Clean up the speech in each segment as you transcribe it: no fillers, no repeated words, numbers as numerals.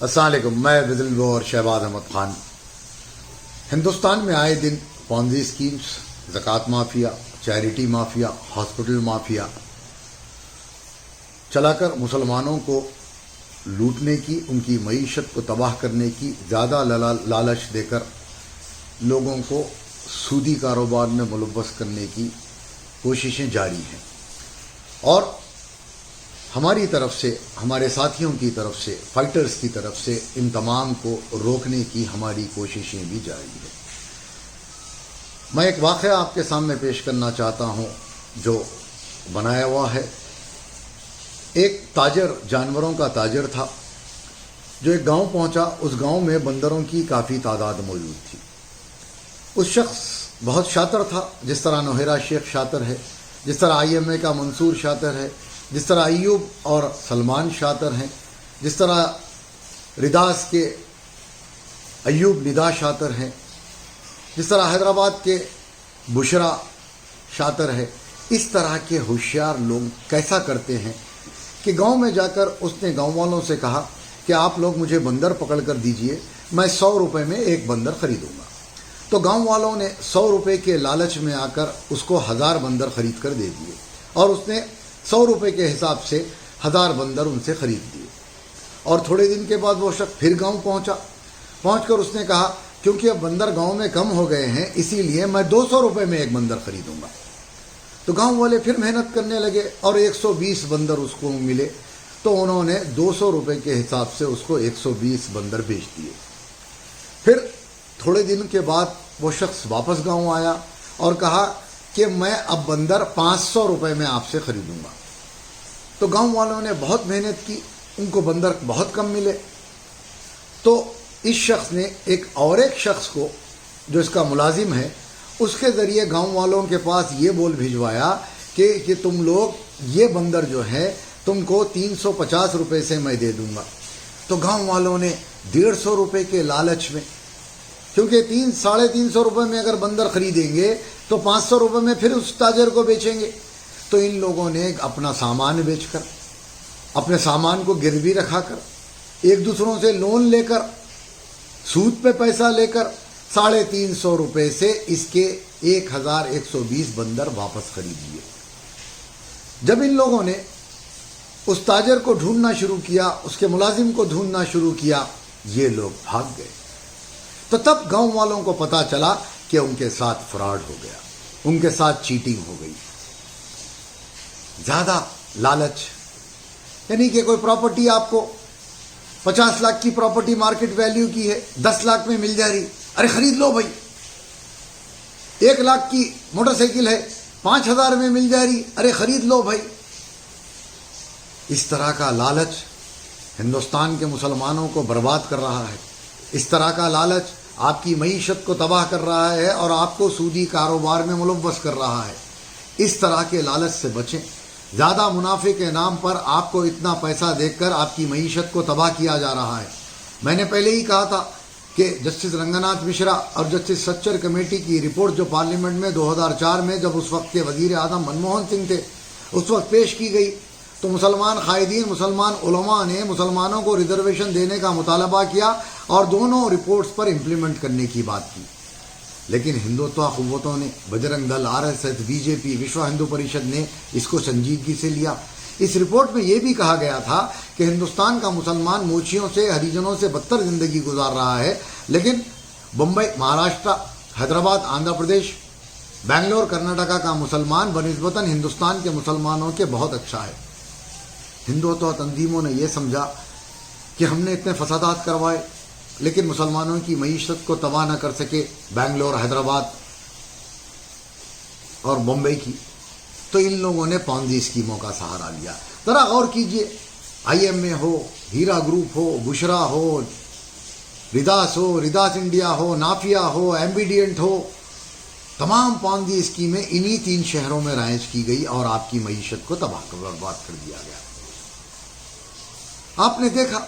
السلام علیکم، میں بزل اور شہباز احمد خان۔ ہندوستان میں آئے دن پونزی اسکیمز، زکوٰۃ mafia, charity mafia, hospital mafia چلا کر مسلمانوں کو لوٹنے کی، ان کی معیشت کو تباہ کرنے کی، زیادہ لالچ دے کر لوگوں کو سودی کاروبار میں ملوث کرنے کی کوششیں جاری ہیں، اور ہماری طرف سے، ہمارے ساتھیوں کی طرف سے، فائٹرز کی طرف سے ان تمام کو روکنے کی ہماری کوششیں بھی جاری ہیں۔ میں ایک واقعہ آپ کے سامنے پیش کرنا چاہتا ہوں جو بنایا ہوا ہے۔ ایک تاجر، جانوروں کا تاجر تھا، جو ایک گاؤں پہنچا۔ اس گاؤں میں بندروں کی کافی تعداد موجود تھی۔ اس شخص بہت شاطر تھا، جس طرح نوہیرا شیخ شاطر ہے، جس طرح IMA کا منصور شاطر ہے، جس طرح ایوب اور سلمان شاطر ہیں، جس طرح رداس کے ایوب ندا شاطر ہیں، جس طرح حیدرآباد کے بشرا شاطر ہے۔ اس طرح کے ہوشیار لوگ کیسا کرتے ہیں کہ گاؤں میں جا کر اس نے گاؤں والوں سے کہا کہ آپ لوگ مجھے بندر پکڑ کر دیجئے، میں 100 روپے میں ایک بندر خریدوں گا۔ تو گاؤں والوں نے 100 روپے کے لالچ میں آ کر اس کو 1000 بندر خرید کر دے دیے، اور اس نے 100 روپے کے حساب سے 1000 بندر ان سے خرید دیے۔ اور تھوڑے دن کے بعد وہ شخص پھر گاؤں پہنچ کر اس نے کہا کیونکہ اب بندر گاؤں میں کم ہو گئے ہیں، اسی لیے میں 200 روپے میں ایک بندر خریدوں گا۔ تو گاؤں والے پھر محنت کرنے لگے اور 120 بندر اس کو ملے، تو انہوں نے 200 روپے کے حساب سے اس کو 120 بندر بیچ دیے۔ پھر تھوڑے دن کے بعد وہ شخص واپس گاؤں آیا اور کہا کہ میں اب بندر 500 روپے میں آپ سے خریدوں گا۔ تو گاؤں والوں نے بہت محنت کی، ان کو بندر بہت کم ملے۔ تو اس شخص نے ایک شخص کو، جو اس کا ملازم ہے، اس کے ذریعے گاؤں والوں کے پاس یہ بول بھیجوایا کہ تم لوگ یہ بندر جو ہے تم کو 350 روپے سے میں دے دوں گا۔ تو گاؤں والوں نے 150 روپے کے لالچ میں، کیونکہ 350 روپے میں اگر بندر خریدیں گے تو 500 روپے میں پھر اس تاجر کو بیچیں گے، تو ان لوگوں نے اپنا سامان بیچ کر، اپنے سامان کو گروی رکھا کر، ایک دوسروں سے لون لے کر، سود پہ پیسہ لے کر 350 روپے سے اس کے 1120 بندر واپس خرید لیے۔ جب ان لوگوں نے اس تاجر کو ڈھونڈنا شروع کیا، اس کے ملازم کو ڈھونڈنا شروع کیا، یہ لوگ بھاگ گئے۔ تو تب گاؤں والوں کو پتا چلا کہ ان کے ساتھ فراڈ ہو گیا، ان کے ساتھ چیٹنگ ہو گئی۔ زیادہ لالچ، یعنی کہ کوئی پراپرٹی آپ کو 50 لاکھ کی پراپرٹی مارکیٹ ویلیو کی ہے، 10 لاکھ میں مل جا رہی، ارے خرید لو بھائی۔ 1 لاکھ کی موٹر سائیکل ہے، 5000 میں مل جا رہی، ارے خرید لو بھائی۔ اس طرح کا لالچ ہندوستان کے مسلمانوں کو برباد کر رہا ہے۔ اس طرح کا لالچ آپ کی معیشت کو تباہ کر رہا ہے اور آپ کو سودی کاروبار میں ملوث کر رہا ہے۔ اس طرح کے لالچ سے بچیں۔ زیادہ منافع کے نام پر آپ کو اتنا پیسہ دے کر آپ کی معیشت کو تباہ کیا جا رہا ہے۔ میں نے پہلے ہی کہا تھا کہ جسٹس رنگناتھ مشرا اور جسٹس سچر کمیٹی کی رپورٹ جو پارلیمنٹ میں 2004 میں، جب اس وقت کے وزیر اعظم منموہن سنگھ تھے، اس وقت پیش کی گئی، تو مسلمان قائدین، مسلمان علماء نے مسلمانوں کو ریزرویشن دینے کا مطالبہ کیا اور دونوں رپورٹس پر امپلیمنٹ کرنے کی بات کی۔ لیکن ہندوتوا قوتوں نے، بجرنگ دل، RSS، BJP، وشو ہندو پریشد نے اس کو سنجیدگی سے لیا۔ اس رپورٹ میں یہ بھی کہا گیا تھا کہ ہندوستان کا مسلمان موچیوں سے، ہریجنوں سے بدتر زندگی گزار رہا ہے، لیکن بمبئی، مہاراشٹر، حیدرآباد، آندھرا پردیش، بنگلور، کرناٹکا کا مسلمان بنسبتاً ہندوستان کے مسلمانوں کے بہت اچھا ہے۔ ہندوتوا تنظیموں نے یہ سمجھا کہ ہم نے اتنے فسادات کروائے لیکن مسلمانوں کی معیشت کو تباہ نہ کر سکے، بنگلور، حیدرآباد اور بمبئی کی، تو ان لوگوں نے پونزی اسکیموں کا سہارا لیا۔ ذرا غور کیجئے، IMA ہو، ہیرا گروپ ہو، بشرا ہو، رداس ہو، رداس انڈیا ہو، نافیا ہو، ایمبیڈینٹ ہو، تمام پونزی اسکیمیں انہی 3 شہروں میں رائج کی گئی اور آپ کی معیشت کو تباہ کر برباد کر دیا گیا۔ آپ نے دیکھا،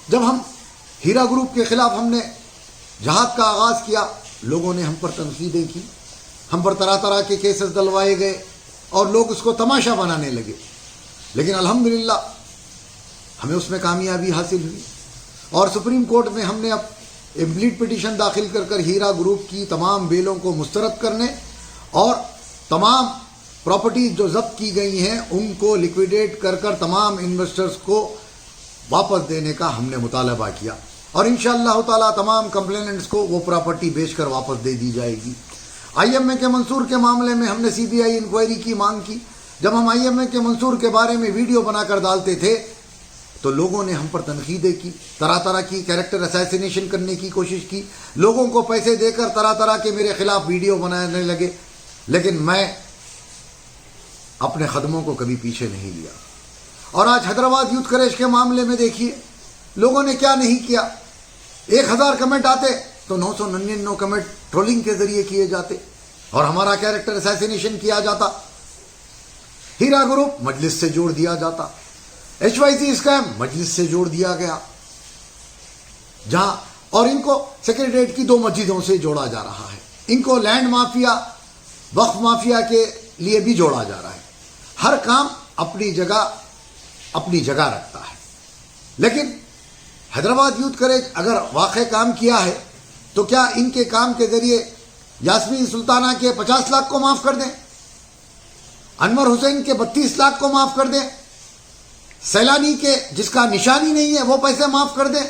جب ہم ہیرا گروپ کے خلاف ہم نے جہاد کا آغاز کیا، لوگوں نے ہم پر تنقیدیں کی، ہم پر طرح طرح کے کیسز دلوائے گئے اور لوگ اس کو تماشا بنانے لگے، لیکن الحمدللہ ہمیں اس میں کامیابی حاصل ہوئی۔ اور سپریم کورٹ میں ہم نے اب امپلیٹ پٹیشن داخل کر ہیرا گروپ کی تمام بیلوں کو مسترد کرنے اور تمام پراپرٹیز جو ضبط کی گئی ہیں ان کو لیکویڈیٹ کر تمام انویسٹرز کو واپس دینے کا ہم نے مطالبہ کیا، اور انشاءاللہ تعالی تمام کمپلیننٹس کو وہ پراپرٹی بیچ کر واپس دے دی جائے گی۔ آئی ایم اے کے منصور کے معاملے میں ہم نے سی بی آئی انکوائری کی مانگ کی۔ جب ہم آئی ایم اے کے منصور کے بارے میں ویڈیو بنا کر ڈالتے تھے تو لوگوں نے ہم پر تنقیدیں کی، طرح کی کیریکٹر اسیسینیشن کرنے کی کوشش کی، لوگوں کو پیسے دے کر طرح کے میرے خلاف ویڈیو بنانے لگے، لیکن میں اپنے قدموں کو کبھی پیچھے نہیں لیا۔ اور آج حیدرآباد یوتھ کریج کے معاملے میں دیکھیے لوگوں نے کیا نہیں کیا۔ 1000 کمنٹ آتے تو 999 کمنٹ ٹرولنگ کے ذریعے کیے جاتے اور ہمارا کیریکٹر اسیسینیشن کیا جاتا، ہیرا گروپ مجلس سے جوڑ دیا جاتا، HYC اسکیم مجلس سے جوڑ دیا گیا، جہاں اور ان کو سیکریٹریٹ کی 2 مسجدوں سے جوڑا جا رہا ہے، ان کو لینڈ مافیا وقف مافیا کے لیے بھی جوڑا جا رہا ہے۔ ہر کام اپنی جگہ رکھتا ہے، لیکن حیدرآباد یوتھ کریج اگر واقع کام کیا ہے تو کیا ان کے کام کے ذریعے یاسمین سلطانہ کے 50 لاکھ کو معاف کر دیں، انور حسین کے 32 لاکھ کو معاف کر دیں، سیلانی کے جس کا نشانی نہیں ہے وہ پیسے معاف کر دیں،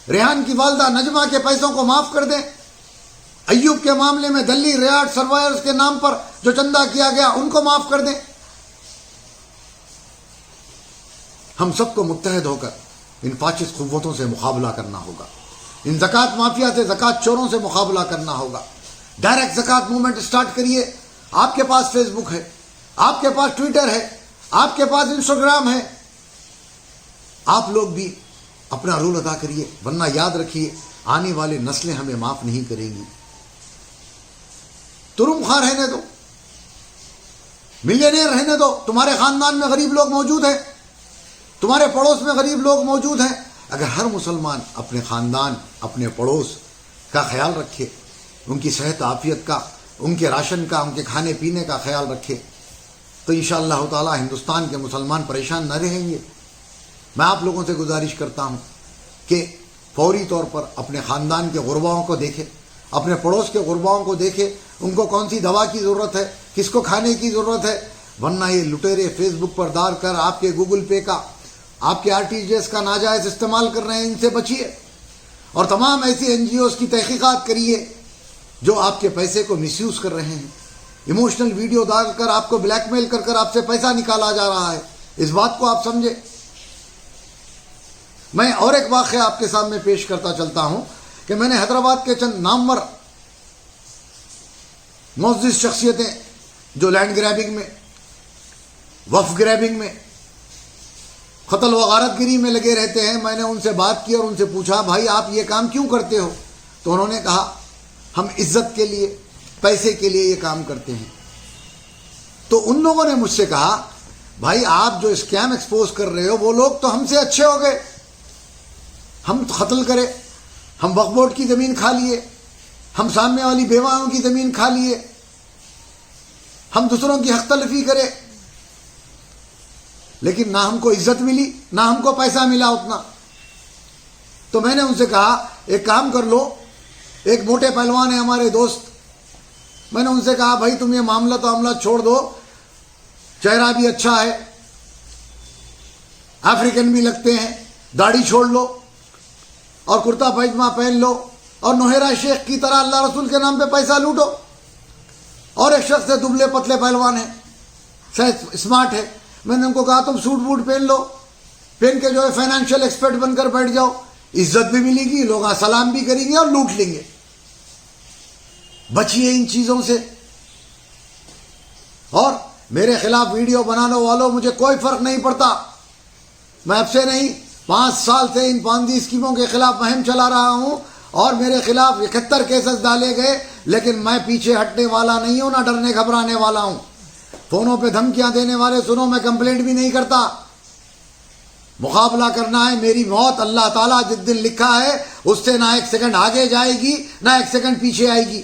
ریحان کی والدہ نجمہ کے پیسوں کو معاف کر دیں، ایوب کے معاملے میں دلی ریاض سروائرز کے نام پر جو چندہ کیا گیا ان کو معاف کر دیں؟ ہم سب کو متحد ہو کر ان فاشسٹ قوتوں سے مقابلہ کرنا ہوگا، ان زکوٰۃ مافیا سے، زکوٰۃ چوروں سے مقابلہ کرنا ہوگا۔ ڈائریکٹ زکوٰۃ موومنٹ سٹارٹ کریے۔ آپ کے پاس فیس بک ہے، آپ کے پاس ٹویٹر ہے، آپ کے پاس انسٹاگرام ہے، آپ لوگ بھی اپنا رول ادا کریے، ورنہ یاد رکھیے آنے والی نسلیں ہمیں معاف نہیں کریں گی۔ ترم خواہ رہنے دو، ملینئر رہنے دو، تمہارے خاندان میں غریب لوگ موجود ہیں، تمہارے پڑوس میں غریب لوگ موجود ہیں۔ اگر ہر مسلمان اپنے خاندان، اپنے پڑوس کا خیال رکھے، ان کی صحت عافیت کا، ان کے راشن کا، ان کے کھانے پینے کا خیال رکھے، تو انشاءاللہ تعالی ہندوستان کے مسلمان پریشان نہ رہیں گے۔ میں آپ لوگوں سے گزارش کرتا ہوں کہ فوری طور پر اپنے خاندان کے غرباؤں کو دیکھیں، اپنے پڑوس کے غرباؤں کو دیکھیں، ان کو کون سی دوا کی ضرورت ہے، کس کو کھانے کی ضرورت ہے، ورنہ یہ لٹیرے فیس بک پر ڈال کر آپ کے گوگل پے کا، آپ کے RTGS کا ناجائز استعمال کر رہے ہیں، ان سے بچیے۔ اور تمام ایسی NGOs کی تحقیقات کریے جو آپ کے پیسے کو مس یوز کر رہے ہیں، ایموشنل ویڈیو ڈال کر آپ کو بلیک میل کر آپ سے پیسہ نکالا جا رہا ہے، اس بات کو آپ سمجھے۔ میں اور ایک واقعہ آپ کے سامنے پیش کرتا چلتا ہوں کہ میں نے حیدرآباد کے چند نامور معزز شخصیتیں جو لینڈ گریبنگ میں، وقف گریبنگ میں، قتل و غارت گری میں لگے رہتے ہیں، میں نے ان سے بات کی اور ان سے پوچھا بھائی آپ یہ کام کیوں کرتے ہو؟ تو انہوں نے کہا ہم عزت کے لیے، پیسے کے لیے یہ کام کرتے ہیں۔ تو ان لوگوں نے مجھ سے کہا بھائی آپ جو اسکیم ایکسپوز کر رہے ہو وہ لوگ تو ہم سے اچھے ہو گئے، ہم قتل کرے، ہم وقف بورڈ کی زمین کھا لیے، ہم سامنے والی بیواؤں کی زمین کھا لیے، ہم دوسروں کی حق تلفی کرے، لیکن نہ ہم کو عزت ملی نہ ہم کو پیسہ ملا اتنا۔ تو میں نے ان سے کہا ایک کام کر لو، ایک موٹے پہلوان ہیں ہمارے دوست، میں نے ان سے کہا بھائی تم یہ معاملہ تو عملہ چھوڑ دو، چہرہ بھی اچھا ہے، افریقن بھی لگتے ہیں، داڑھی چھوڑ لو اور کرتا پائجامہ پہن لو اور نوہیرا شیخ کی طرح اللہ رسول کے نام پہ پیسہ لوٹو۔ اور ایک شخص ہے دبلے پتلے پہلوان ہیں، اسمارٹ ہے، میں نے ان کو کہا تم سوٹ بوٹ پہن لو، پہن کے جو ہے فائنینشیل ایکسپرٹ بن کر بیٹھ جاؤ، عزت بھی ملے گی، لوگ سلام بھی کریں گے اور لوٹ لیں گے۔ بچیے ان چیزوں سے۔ اور میرے خلاف ویڈیو بنانے والوں مجھے کوئی فرق نہیں پڑتا، میں اب سے نہیں 5 سال سے ان پانزی اسکیموں کے خلاف مہم چلا رہا ہوں اور میرے خلاف 71 کیسز ڈالے گئے، لیکن میں پیچھے ہٹنے والا نہیں ہوں، نہ ڈرنے گھبرانے والا ہوں۔ فونوں پہ دھمکیاں دینے والے سنو میں کمپلینٹ بھی نہیں کرتا، مقابلہ کرنا ہے، میری موت اللہ تعالیٰ جس دن لکھا ہے اس سے نہ ایک سیکنڈ آگے جائے گی نہ ایک سیکنڈ پیچھے آئے گی۔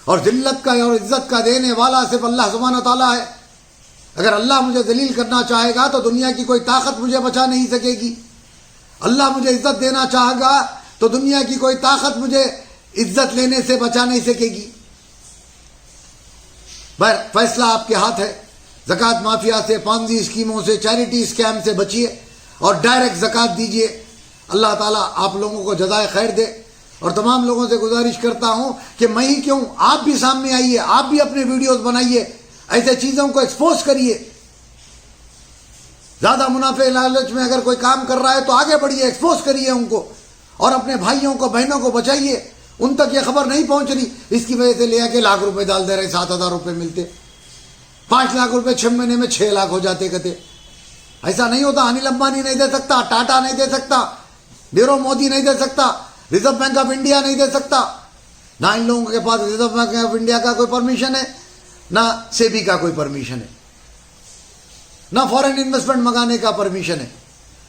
اور ذلت کا اور عزت کا دینے والا صرف اللہ سبحانہ تعالیٰ ہے۔ اگر اللہ مجھے ذلیل کرنا چاہے گا تو دنیا کی کوئی طاقت مجھے بچا نہیں سکے گی۔ اللہ مجھے عزت دینا چاہے گا تو دنیا کی کوئی طاقت مجھے عزت لینے سے بچا نہیں سکے گی. فیصلہ آپ کے ہاتھ ہے. زکوٰۃ مافیا سے، پانزی اسکیموں سے، چیریٹی اسکیم سے بچیے اور ڈائریکٹ زکوٰۃ دیجیے. اللہ تعالیٰ آپ لوگوں کو جزائے خیر دے. اور تمام لوگوں سے گزارش کرتا ہوں کہ میں ہی کیوں، آپ بھی سامنے آئیے، آپ بھی اپنے ویڈیوز بنائیے، ایسے چیزوں کو ایکسپوز کریے. زیادہ منافع لالچ میں اگر کوئی کام کر رہا ہے تو آگے بڑھیے، ایکسپوز کریے ان کو، اور اپنے بھائیوں کو، بہنوں کو بچائیے. ان تک یہ خبر نہیں پہنچ رہی، اس کی وجہ سے لے آ کے لاکھ روپے ڈال دے رہے، 7,000 روپے ملتے، 5 لاکھ روپے 6 مہینے میں 6 لاکھ ہو جاتے کہتے. ایسا نہیں ہوتا. انل امبانی نہیں دے سکتا، ٹاٹا نہیں دے سکتا، نیرو مودی نہیں دے سکتا، ریزرو بینک آف انڈیا نہیں دے سکتا. نہ ان لوگوں کے پاس ریزرو بینک آف انڈیا کا کوئی پرمیشن ہے، نہ سیبی کا کوئی پرمیشن ہے، نہ فورن انویسٹمنٹ منگانے کا پرمیشن ہے.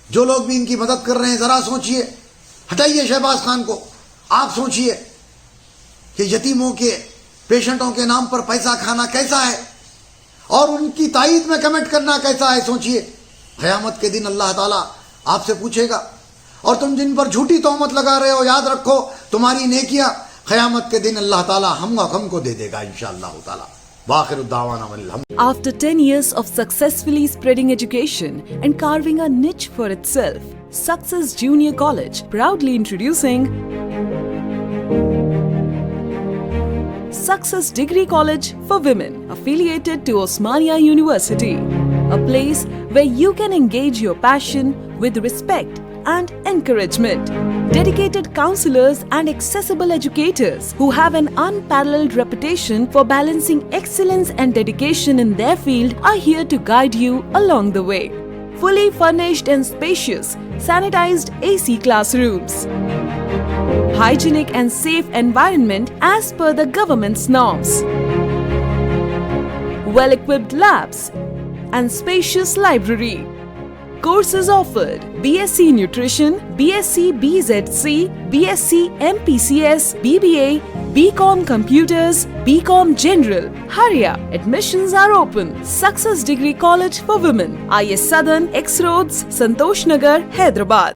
جو لوگ بھی ان کی مدد کر رہے ہیں ذرا سوچئے، ہٹائیے شہباز خان کو. آپ سوچئے کہ یتیموں کے، پیشنٹوں کے نام پر پیسہ کھانا کیسا ہے، اور ان کی تائید میں کمنٹ کرنا کیسا ہے. سوچئے قیامت کے دن اللہ تعالیٰ آپ سے پوچھے گا. اور تم جن پر جھوٹی تہمت لگا رہے ہو، یاد رکھو تمہاری نیکیاں قیامت کے دن اللہ تعالیٰ ہم کو دے دے گا انشاءاللہ تعالیٰ. وآخر الدعوانا الحمد. After 10 years of successfully spreading education and carving a niche for itself, Success Junior College proudly introducing Success Degree College for Women, affiliated to Osmania University, a place where you can engage your passion with respect and encouragement. Dedicated counselors and accessible educators who have an unparalleled reputation for balancing excellence and dedication in their field are here to guide you along the way. Fully furnished and spacious, sanitized AC classrooms. Hygienic and safe environment as per the government's norms. Well-equipped labs and spacious library. Courses offered: BSc Nutrition, BSc BZC, BSc MPCS, BBA, BCom Computers, BCom General. Hurry up! Admissions are open. Success Degree College for Women, IS Southern, X Roads, Santosh Nagar, Hyderabad.